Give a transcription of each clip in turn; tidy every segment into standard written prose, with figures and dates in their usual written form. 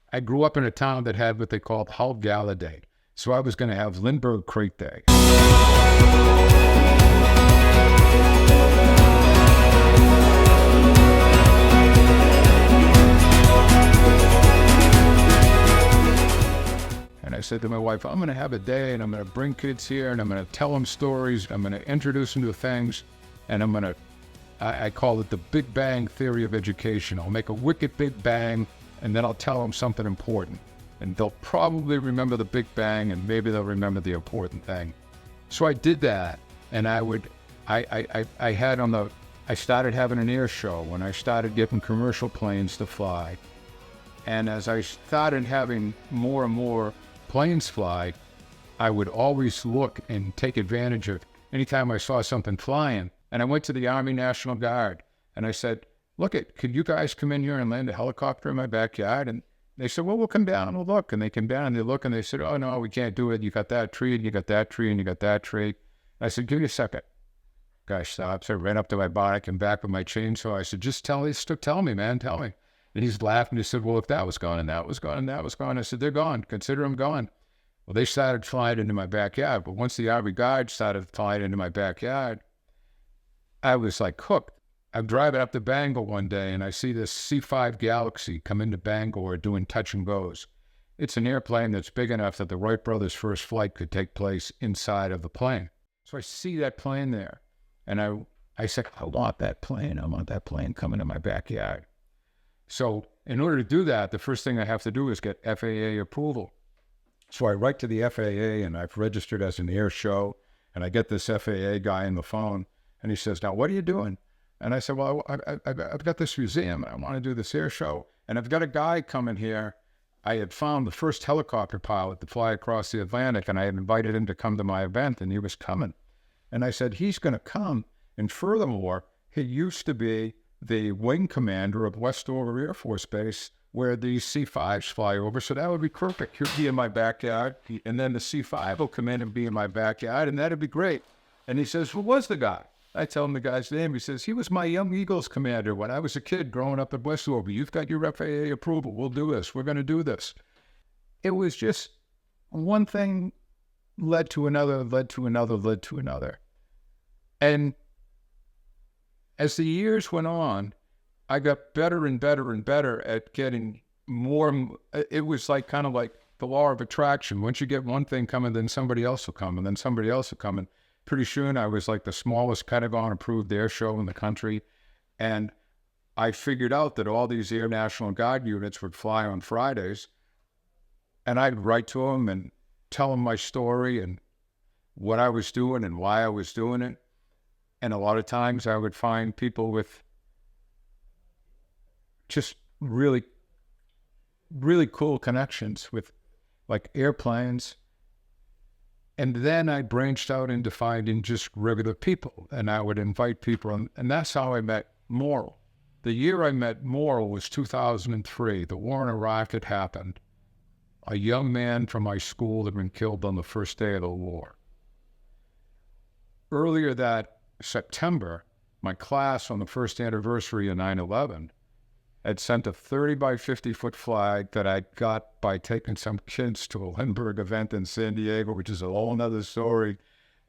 I grew up in a town that had what they called Hull Gala Day. So I was going to have Lindbergh Crate Day. And I said to my wife, I'm going to have a day and I'm going to bring kids here and I'm going to tell them stories. I'm going to introduce them to things. And I'm going to, I call it the Big Bang theory of education. I'll make a wicked big bang and then I'll tell them something important. And they'll probably remember the Big Bang and maybe they'll remember the important thing. So I did that. And I started having an air show when I started getting commercial planes to fly. And as I started having more and more planes fly, I would always look and take advantage of anytime I saw something flying. And I went to the Army National Guard and I said, could you guys come in here and land a helicopter in my backyard? And they said, well, we'll come down and we'll look. And they came down and they look and they said, oh, no, we can't do it. You got that tree and you got that tree and you got that tree. And I said, give me a second. Guy stops. I ran up to my bike and back with my chainsaw. I said, just tell me, man, tell me. And he's laughing. He said, well, if that was gone and that was gone and that was gone. I said, they're gone. Consider them gone. Well, they started flying into my backyard. But once the Army Guard started flying into my backyard, I was like hooked. I'm driving up to Bangor one day and I see this C-5 Galaxy come into Bangor doing touch and goes. It's an airplane that's big enough that the Wright brothers' first flight could take place inside of the plane. So I see that plane there and I said, I want that plane. I want that plane coming in my backyard. So in order to do that, the first thing I have to do is get FAA approval. So I write to the FAA and I've registered as an air show and I get this FAA guy on the phone and he says, now what are you doing? And I said, well, I've got this museum and I want to do this air show. And I've got a guy coming here. I had found the first helicopter pilot to fly across the Atlantic and I had invited him to come to my event and he was coming. And I said, he's going to come. And furthermore, he used to be the wing commander of Westover Air Force Base where the C-5s fly over. So that would be perfect. He'll be in my backyard. And then the C-5 will come in and be in my backyard. And that'd be great. And he says, who was the guy? I tell him the guy's name. He says, he was my Young Eagles commander when I was a kid growing up at Westover. You've got your FAA approval. We'll do this. We're going to do this. It was just one thing led to another, led to another, led to another. And as the years went on, I got better and better and better at getting more. It was like kind of like the law of attraction. Once you get one thing coming, then somebody else will come, and then somebody else will come. And pretty soon I was like the smallest Pentagon-approved air show in the country. And I figured out that all these Air National Guard units would fly on Fridays. And I'd write to them and tell them my story and what I was doing and why I was doing it. And a lot of times I would find people with just really, really cool connections with like airplanes. And then I branched out into finding just regular people, and I would invite people, and that's how I met Morrill. The year I met Morrill was 2003. The war in Iraq had happened. A young man from my school had been killed on the first day of the war. Earlier that September, my class on the first anniversary of 9/11 had sent a 30 by 50 foot flag that I got by taking some kids to a Lindbergh event in San Diego, which is a whole nother story.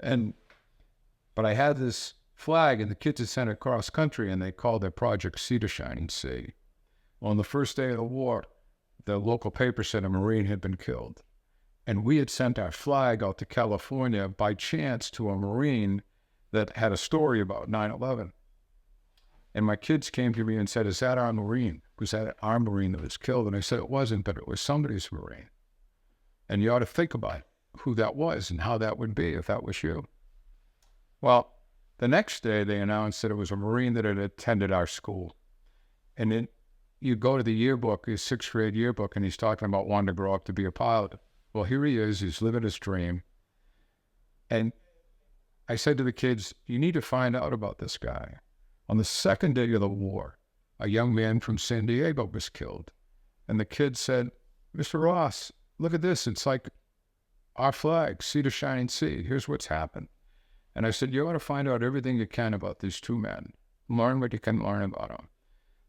But I had this flag and the kids had sent it cross country and they called their project Sea to Shining Sea. Well, on the first day of the war, the local paper said a Marine had been killed. And we had sent our flag out to California by chance to a Marine that had a story about 9/11. And my kids came to me and said, is that our Marine? Was that our Marine that was killed? And I said, it wasn't, but it was somebody's Marine. And you ought to think about who that was and how that would be if that was you. Well, the next day they announced that it was a Marine that had attended our school. And then you go to the yearbook, his sixth grade yearbook, and he's talking about wanting to grow up to be a pilot. Well, here he is, he's living his dream. And I said to the kids, you need to find out about this guy. On the second day of the war, a young man from San Diego was killed. And the kid said, Mr. Ross, look at this. It's like our flag, Sea to Shining Sea. Here's what's happened. And I said, you ought to find out everything you can about these two men. Learn what you can learn about them.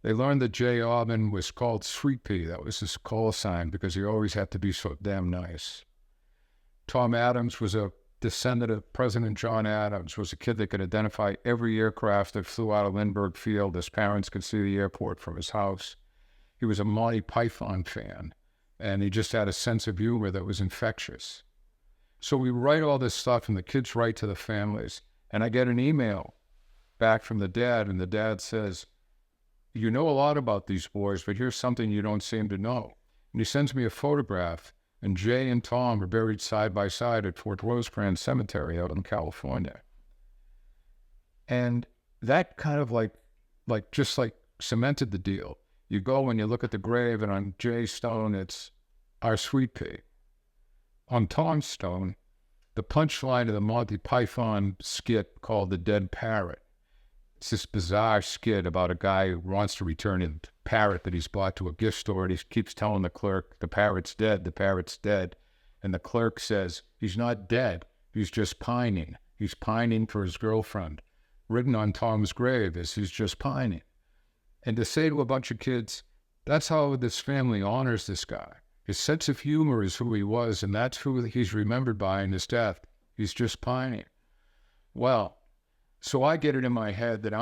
They learned that J. Aubin was called Sweet Pea. That was his call sign because he always had to be so damn nice. Tom Adams was a descendant of President John Adams, was a kid that could identify every aircraft that flew out of Lindbergh Field. His parents could see the airport from his house. He was a Monty Python fan, and he just had a sense of humor that was infectious. So we write all this stuff, and the kids write to the families, and I get an email back from the dad, and the dad says, you know a lot about these boys, but here's something you don't seem to know. And he sends me a photograph, and Jay and Tom are buried side by side at Fort Rosecrans Cemetery out in California. And that kind of like cemented the deal. You go and you look at the grave, and on Jay's stone, it's our Sweet Pea. On Tom's stone, the punchline of the Monty Python skit called The Dead Parrot. It's this bizarre skit about a guy who wants to return a parrot that he's bought to a gift store, and he keeps telling the clerk, the parrot's dead, the parrot's dead. And the clerk says, he's not dead, he's just pining. He's pining for his girlfriend. Written on Tom's grave is he's just pining. And to say to a bunch of kids, that's how this family honors this guy. His sense of humor is who he was, and that's who he's remembered by in his death. He's just pining. Well, so I get it in my head that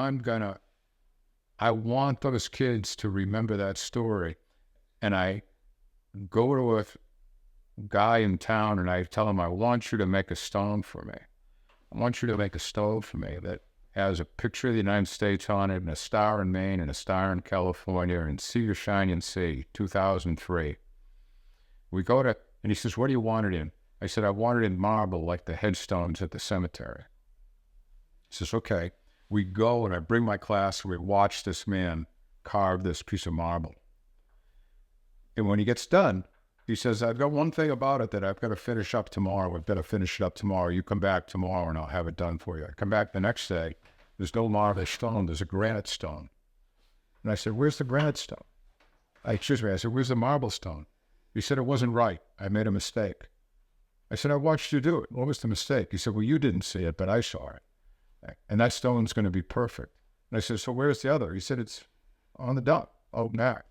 I want those kids to remember that story. And I go to a guy in town and I tell him, I want you to make a stone for me. I want you to make a stone for me that has a picture of the United States on it and a star in Maine and a star in California and see your shining sea, 2003. We go to, and he says, what do you want it in? I said, I want it in marble like the headstones at the cemetery. He says, okay. We go and I bring my class and we watch this man carve this piece of marble. And when he gets done, he says, I've got one thing about it that I've got to finish up tomorrow. We've got to finish it up tomorrow. You come back tomorrow and I'll have it done for you. I come back the next day. There's no marble stone. There's a granite stone. And I said, where's the granite stone? I said, where's the marble stone? He said, it wasn't right. I made a mistake. I said, I watched you do it. What was the mistake? He said, well, you didn't see it, but I saw it. And that stone's going to be perfect. And I said, so where's the other? He said, it's on the dump, out back.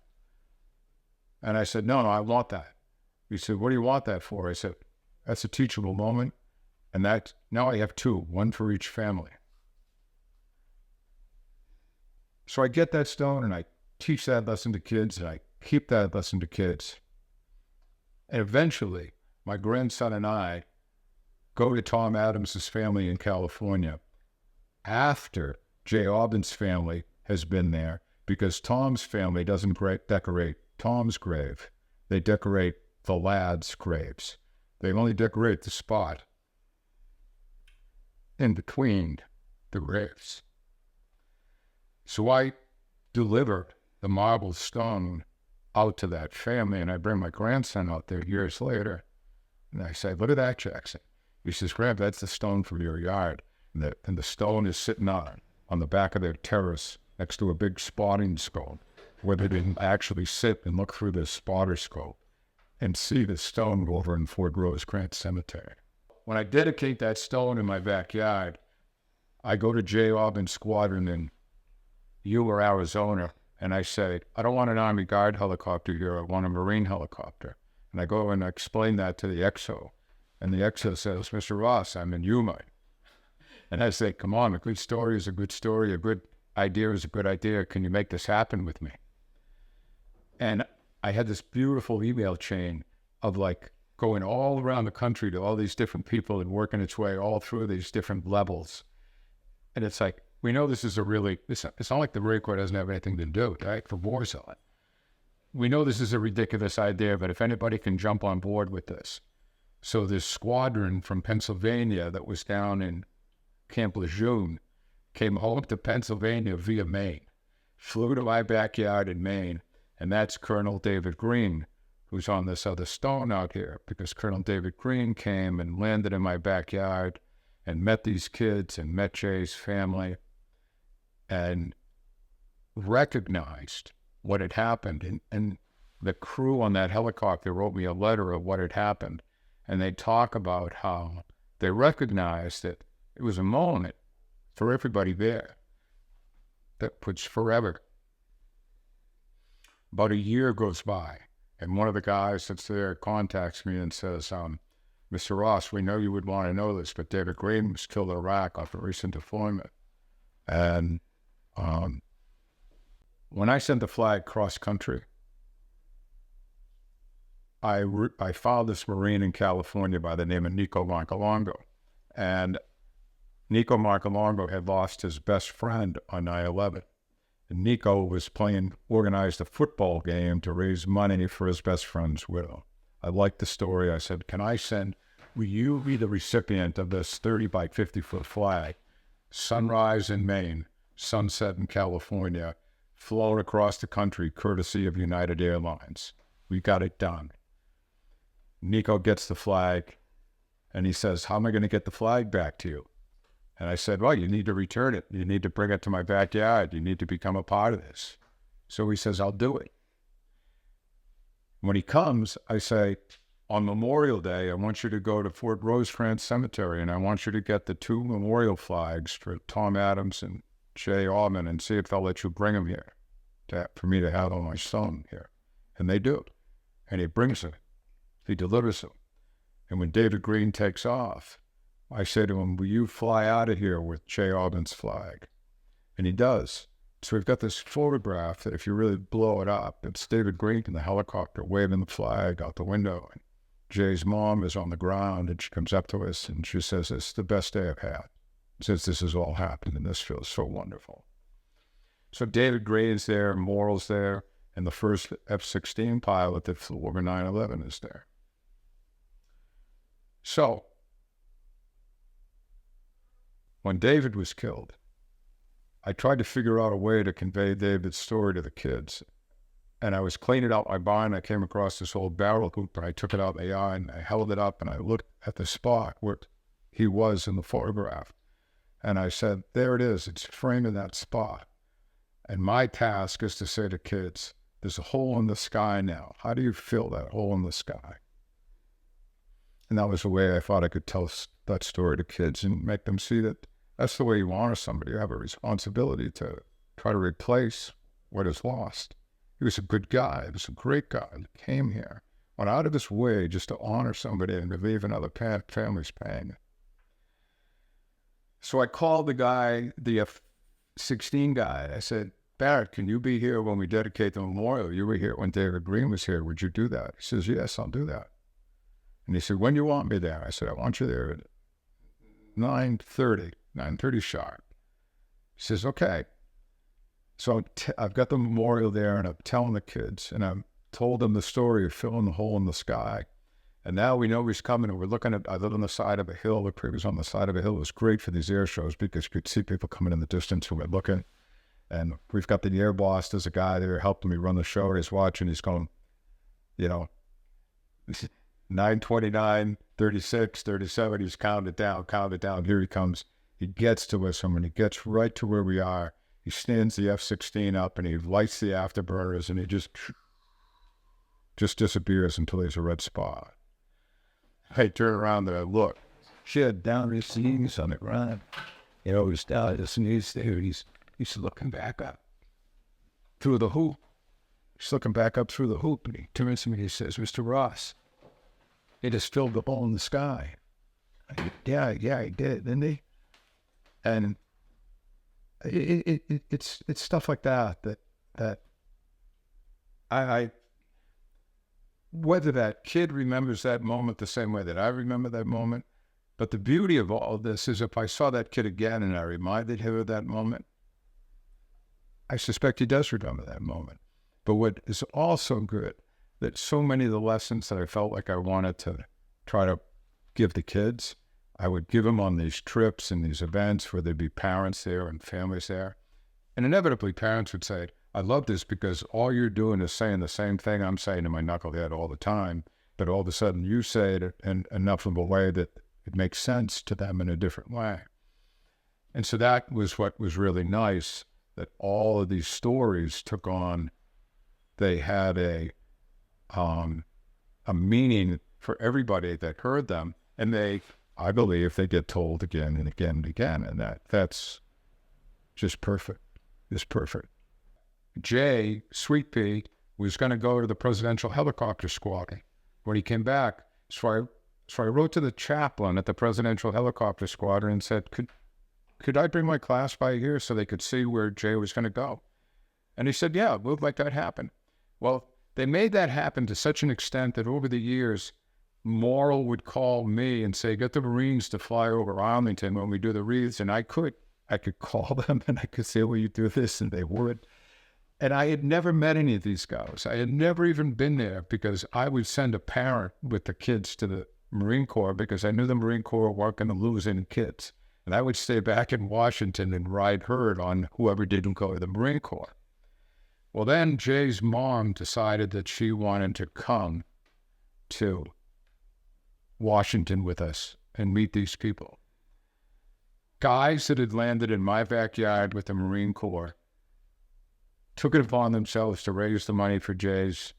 And I said, no, I want that. He said, what do you want that for? I said, that's a teachable moment. And that now I have two, one for each family. So I get that stone and I teach that lesson to kids and I keep that lesson to kids. And eventually, my grandson and I go to Tom Adams's family in California after J. Aubin's family has been there, because Tom's family doesn't decorate Tom's grave. They decorate the lads' graves. They only decorate the spot in between the graves. So I delivered the marble stone out to that family, and I bring my grandson out there years later, and I say, look at that, Jackson. He says, Grandpa, that's the stone from your yard. And the stone is sitting on the back of their terrace next to a big spotting scope, where they didn't actually sit and look through this spotter scope and see the stone over in Fort Rosecrans Cemetery. When I dedicate that stone in my backyard, I go to J. Aubin Squadron in Yuma, Arizona, and I say, I don't want an Army Guard helicopter here, I want a Marine helicopter. And I go and I explain that to the XO. And the XO says, Mr. Ross, I'm in Yuma. And I say, come on, a good story is a good story, a good idea is a good idea. Can you make this happen with me? And I had this beautiful email chain of like going all around the country to all these different people and working its way all through these different levels. And it's like, we know this is it's not like the Marine Corps doesn't have anything to do, right, for war zone. We know this is a ridiculous idea, but if anybody can jump on board with this. So this squadron from Pennsylvania that was down in Camp Lejeune came home to Pennsylvania via Maine, flew to my backyard in Maine, and that's Colonel David Green, who's on this other stone out here, because Colonel David Green came and landed in my backyard and met these kids and met Jay's family and recognized what had happened. And the crew on that helicopter wrote me a letter of what had happened, and they talk about how they recognized that it was a moment for everybody there that puts forever About a year goes by, and one of the guys that's there contacts me and says, Mr. Ross, we know you would want to know this, but David Green was killed in Iraq after recent deployment. And when I sent the flag cross country, I followed this Marine in California by the name of Nico Marcolongo. And Nico Marcolongo had lost his best friend on 9/11. And Nico was organized a football game to raise money for his best friend's widow. I liked the story. I said, will you be the recipient of this 30 by 50 foot flag? Sunrise in Maine, sunset in California, flown across the country courtesy of United Airlines. We got it done. Nico gets the flag, and he says, how am I going to get the flag back to you? And I said, well, you need to return it. You need to bring it to my backyard. You need to become a part of this. So he says, I'll do it. When he comes, I say, on Memorial Day, I want you to go to Fort Rosecrans Cemetery, and I want you to get the 2 memorial flags for Tom Adams and Jay Allman and see if they'll let you bring them here for me to have on my son here. And they do. And he brings them. He delivers them. And when David Green takes off, I say to him, will you fly out of here with Jay Allman's flag? And he does. So we've got this photograph that if you really blow it up, it's David Green in the helicopter waving the flag out the window. And Jay's mom is on the ground, and she comes up to us and she says, it's the best day I've had since this has all happened, and this feels so wonderful. So David Gray's there, Morrill's there, and the first F-16 pilot that flew over 9/11 is there. So when David was killed, I tried to figure out a way to convey David's story to the kids. And I was cleaning out my barn. I came across this old barrel hoop, and I took it out in the yard, and I held it up, and I looked at the spot where he was in the photograph. And I said, there it is. It's framed in that spot. And my task is to say to kids, there's a hole in the sky now. How do you fill that hole in the sky? And that was the way I thought I could tell that story to kids and make them see that that's the way you honor somebody. You have a responsibility to try to replace what is lost. He was a good guy. He was a great guy. He came here, went out of his way just to honor somebody and relieve another family's pain. So I called the guy, the F-16 guy. I said, Barrett, can you be here when we dedicate the memorial? You were here when David Green was here. Would you do that? He says, yes, I'll do that. And he said, when do you want me there? I said, I want you there at 9:30 sharp. He says, okay. So I've got the memorial there, and I'm telling the kids, and I've told them the story of filling the hole in the sky. And now we know he's coming, and we're looking at, I live on the side of a hill. The crib was on the side of a hill. It was great for these air shows because you could see people coming in the distance who were looking. And we've got the air boss. There's a guy there helping me run the show. He's watching. He's going, 9:29, 36, 37. He's counted down. Here he comes. He gets to us, and when he gets right to where we are, he stands the F-16 up, and he lights the afterburners, and he just disappears until there's a red spot. I turn around and I look. Shit, down his knees on the ground. He's down his knees there. He's looking back up through the hoop. He's looking back up through the hoop, and he turns to me and he says, Mr. Ross, it has filled the hole in the sky. I said, yeah, he did, didn't he? And it's stuff like that I whether that kid remembers that moment the same way that I remember that moment, but the beauty of all of this is if I saw that kid again and I reminded him of that moment, I suspect he does remember that moment. But what is also good, that so many of the lessons that I felt like I wanted to try to give the kids, I would give them on these trips and these events where there'd be parents there and families there. And inevitably parents would say, I love this because all you're doing is saying the same thing I'm saying to my knucklehead all the time, but all of a sudden you say it in enough of a way that it makes sense to them in a different way. And so that was what was really nice, that all of these stories took on, they had a meaning for everybody that heard them, and I believe they get told again and again and again, and that's just perfect. It's perfect. Jay, Sweet Pea, was going to go to the presidential helicopter squadron. When he came back, so I wrote to the chaplain at the presidential helicopter squadron and said, could I bring my class by here so they could see where Jay was going to go? And he said, yeah, we'll make that happen. Well, they made that happen to such an extent that over the years, Morrill would call me and say, get the Marines to fly over Arlington when we do the wreaths. And I could call them and I could say, will you do this? And they would. And I had never met any of these guys. I had never even been there because I would send a parent with the kids to the Marine Corps because I knew the Marine Corps weren't going to lose any kids. And I would stay back in Washington and ride herd on whoever didn't go to the Marine Corps. Well, then Jay's mom decided that she wanted to come to Washington with us and meet these people. Guys that had landed in my backyard with the Marine Corps took it upon themselves to raise the money for Jay's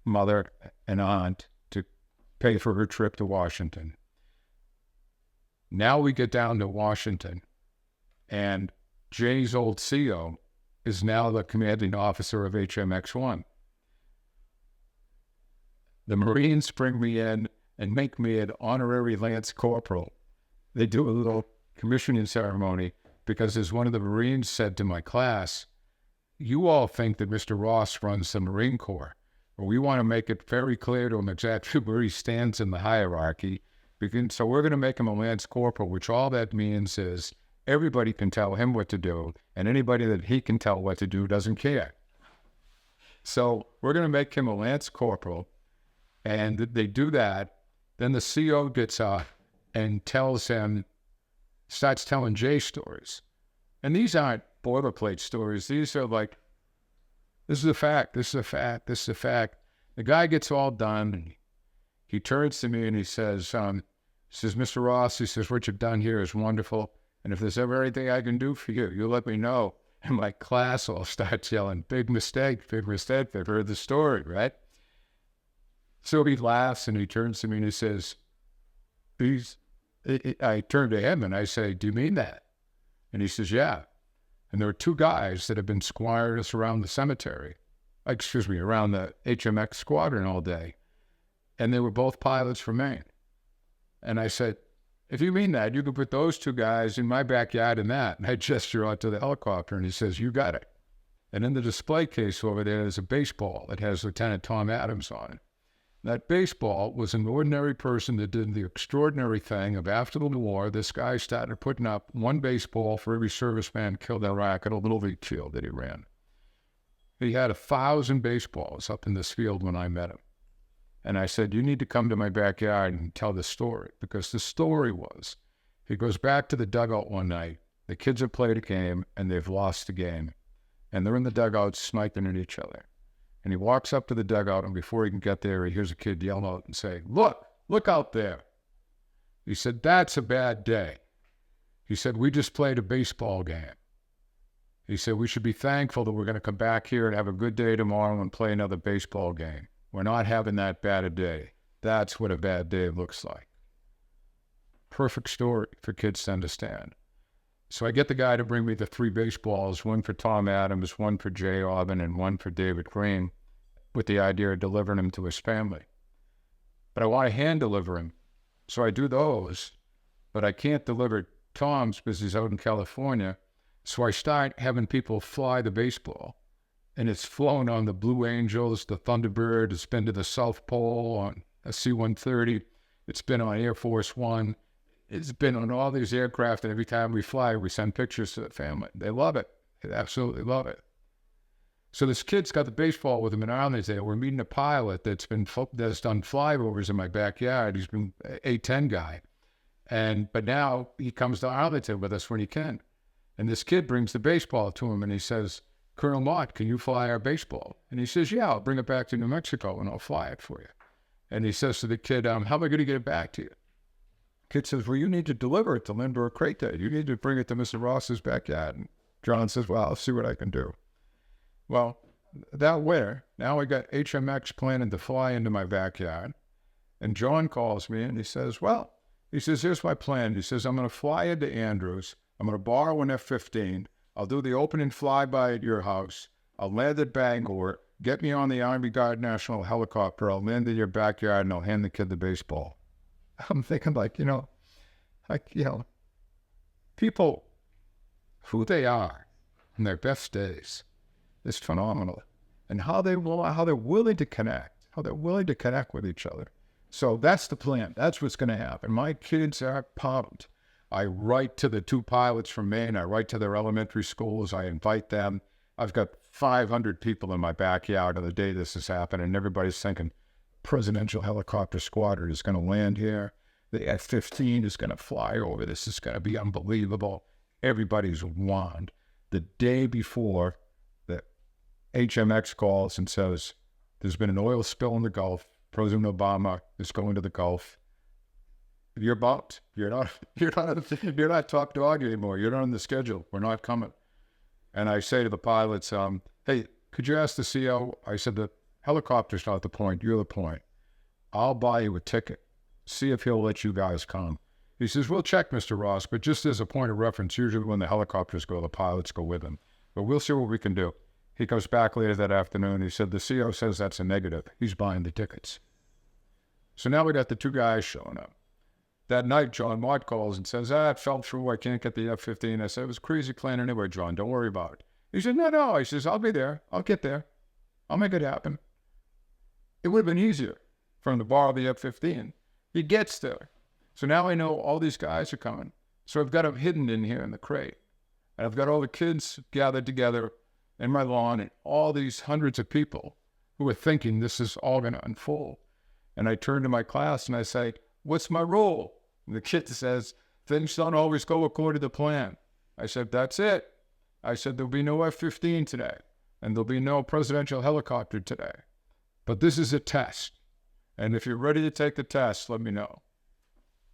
mother and aunt to pay for her trip to Washington. Now we get down to Washington, and Jay's old CO is now the commanding officer of HMX-1. The Marines bring me in and make me an honorary Lance Corporal. They do a little commissioning ceremony because, as one of the Marines said to my class, you all think that Mr. Ross runs the Marine Corps. Well, we want to make it very clear to him exactly where he stands in the hierarchy. So we're going to make him a Lance Corporal, which all that means is everybody can tell him what to do, and anybody that he can tell what to do doesn't care. So we're going to make him a Lance Corporal, and they do that. Then the CO gets up and starts telling Jay stories. And these aren't boilerplate stories. These are like, this is a fact, this is a fact, this is a fact. The guy gets all done, and he turns to me and he says, Mr. Ross, he says, what you've done here is wonderful. And if there's ever anything I can do for you, you let me know. And my class all starts yelling, big mistake, big mistake. They've heard the story, right? So he laughs and he turns to me and he says, I turn to him and I say, do you mean that? And he says, yeah. And there are two guys that have been squiring us around the cemetery, around the HMX squadron all day. And they were both pilots from Maine. And I said, if you mean that, you can put those two guys in my backyard and that. And I gesture out to the helicopter and he says, you got it. And in the display case over there is a baseball that has Lieutenant Tom Adams on it. That baseball was an ordinary person that did the extraordinary thing of, after the war, this guy started putting up one baseball for every serviceman killed in Iraq at a little league field that he ran. He had 1,000 baseballs up in this field when I met him. And I said, you need to come to my backyard and tell the story, because the story was, he goes back to the dugout one night, the kids have played a game and they've lost the game, and they're in the dugout sniping at each other. And he walks up to the dugout, and before he can get there, he hears a kid yell out and say, look out there. He said, that's a bad day. He said, we just played a baseball game. He said, we should be thankful that we're going to come back here and have a good day tomorrow and play another baseball game. We're not having that bad a day. That's what a bad day looks like. Perfect story for kids to understand. So I get the guy to bring me the 3 baseballs, one for Tom Adams, one for Jay Aubin, and one for David Green, with the idea of delivering him to his family. But I want to hand deliver him. So I do those, but I can't deliver Tom's because he's out in California. So I start having people fly the baseball. And it's flown on the Blue Angels, the Thunderbird. It's been to the South Pole on a C-130. It's been on Air Force One. It's been on all these aircraft, and every time we fly, we send pictures to the family. They love it. They absolutely love it. So this kid's got the baseball with him in Arlington. We're meeting a pilot that's done flyovers in my backyard. He's been an A-10 guy. But now he comes to Arlington with us when he can. And this kid brings the baseball to him, and he says, Colonel Mott, can you fly our baseball? And he says, yeah, I'll bring it back to New Mexico, and I'll fly it for you. And he says to the kid, how am I going to get it back to you? Kid says, well, you need to deliver it to Lindbergh Crate. You need to bring it to Mr. Ross's backyard. And John says, well, I'll see what I can do. Well, that winter, now I got HMX planning to fly into my backyard. And John calls me and he says, here's my plan. He says, I'm going to fly into Andrews. I'm going to borrow an F-15. I'll do the opening flyby at your house. I'll land at Bangor. get me on the Army Guard National helicopter. I'll land in your backyard and I'll hand the kid the baseball. I'm thinking people, who they are in their best days is phenomenal. And how they're willing to connect with each other. So that's the plan. That's what's going to happen. My kids are pumped. I write to the 2 pilots from Maine. I write to their elementary schools. I invite them. I've got 500 people in my backyard on the day this is happening, and everybody's thinking presidential helicopter squadron is going to land here. The F-15 is going to fly over. This is going to be unbelievable. Everybody's wand. The day before, the HMX calls and says, there's been an oil spill in the Gulf. President Obama is going to the Gulf. You're bumped. You're not top dog anymore. You're not on the schedule. We're not coming. And I say to the pilots, hey, could you ask the CO? I said, the helicopter's not the point. You're the point. I'll buy you a ticket. See if he'll let you guys come. He says, we'll check, Mr. Ross, but just as a point of reference, usually when the helicopters go, the pilots go with them. But we'll see what we can do. He comes back later that afternoon. He said, the CO says that's a negative. He's buying the tickets. So now we got the 2 guys showing up. That night, John Mott calls and says, it fell through. I can't get the F-15. I said, it was a crazy plan anyway, John. Don't worry about it. He said, no. He says, I'll be there. I'll get there. I'll make it happen. It would have been easier for him to borrow the F-15. He gets there. So now I know all these guys are coming. So I've got them hidden in here in the crate. And I've got all the kids gathered together in my lawn and all these hundreds of people who are thinking this is all going to unfold. And I turn to my class and I say, what's my role? And the kid says, things don't always go according to plan. I said, that's it. I said, there'll be no F-15 today, and there'll be no presidential helicopter today. But this is a test. And if you're ready to take the test, let me know.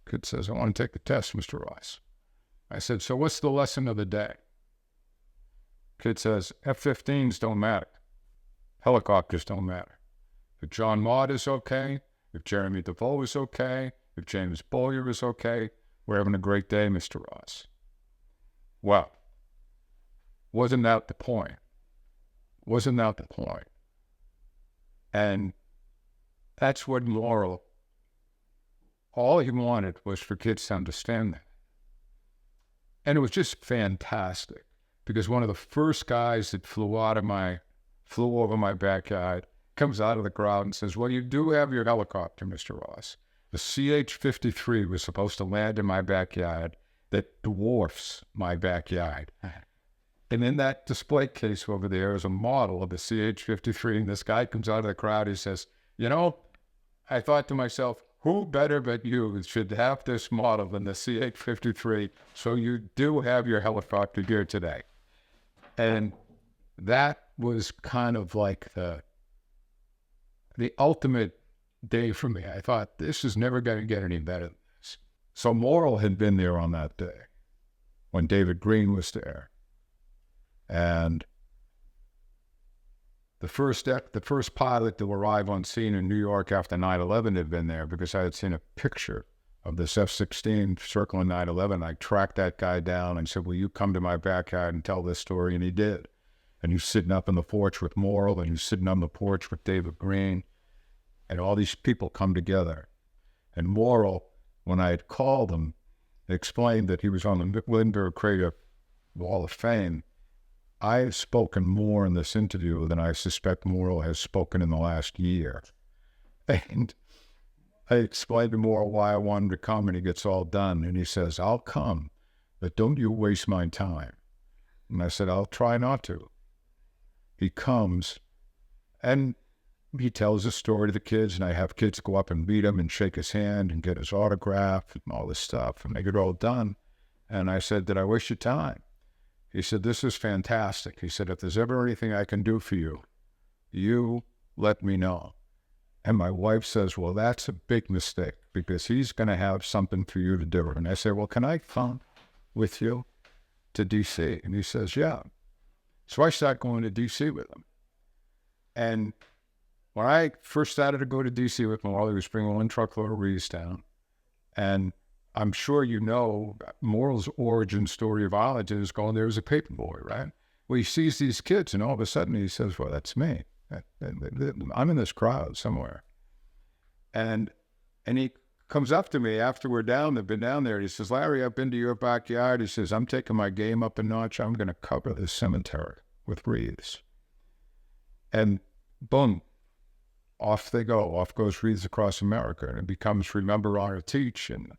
Kid says, I want to take the test, Mr. Ross. I said, so what's the lesson of the day? Kid says, F-15s don't matter. Helicopters don't matter. If John Mott is okay, if Jeremy DeVoe is okay, if James Boyer is okay, we're having a great day, Mr. Ross. Well, wasn't that the point? Wasn't that the point? And that's what Laurel, all he wanted was for kids to understand that. And it was just fantastic because one of the first guys that flew over my backyard comes out of the crowd and says, well, you do have your helicopter, Mr. Ross. The CH-53 was supposed to land in my backyard that dwarfs my backyard. And in that display case over there is a model of the CH-53. And this guy comes out of the crowd. He says, I thought to myself, who better but you should have this model than the CH-53? So you do have your helicopter here today. And that was kind of like the ultimate day for me. I thought, this is never going to get any better than this. So Morrill had been there on that day when David Green was there. And the first pilot to arrive on scene in New York after 9/11 had been there because I had seen a picture of this F-16 circling 9/11. I tracked that guy down and said, will you come to my backyard and tell this story? And he did. And he's sitting up on the porch with Morrill, and he's sitting on the porch with David Green. And all these people come together. And Morrill, when I had called him, explained that he was on the Lindbergh Crate Wall of Fame. I have spoken more in this interview than I suspect Morrill has spoken in the last year. And I explained to Morrill why I wanted to come, and he gets all done. And he says, I'll come, but don't you waste my time. And I said, I'll try not to. He comes, and he tells a story to the kids, and I have kids go up and meet him and shake his hand and get his autograph and all this stuff, and they get all done. And I said, did I waste your time? He said, this is fantastic. He said, if there's ever anything I can do for you, you let me know. And my wife says, well, that's a big mistake because he's going to have something for you to do. And I say, well, can I come with you to D.C.? And he says, yeah. So I start going to D.C. with him. And when I first started to go to D.C. with him, he was bringing 1 truckload of wreaths down. And I'm sure you know Morrill's origin story of origin is going there as a paper boy, right? Well, he sees these kids, and all of a sudden he says, well, that's me. I'm in this crowd somewhere. And he comes up to me after we're down, they've been down there. He says, Larry, I've been to your backyard. He says, I'm taking my game up a notch. I'm going to cover this cemetery with wreaths. And boom, off they go. Off goes Wreaths Across America. And it becomes Remember Honor Teach. And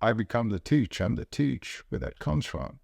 I become the teach. I'm the teach, where that comes from.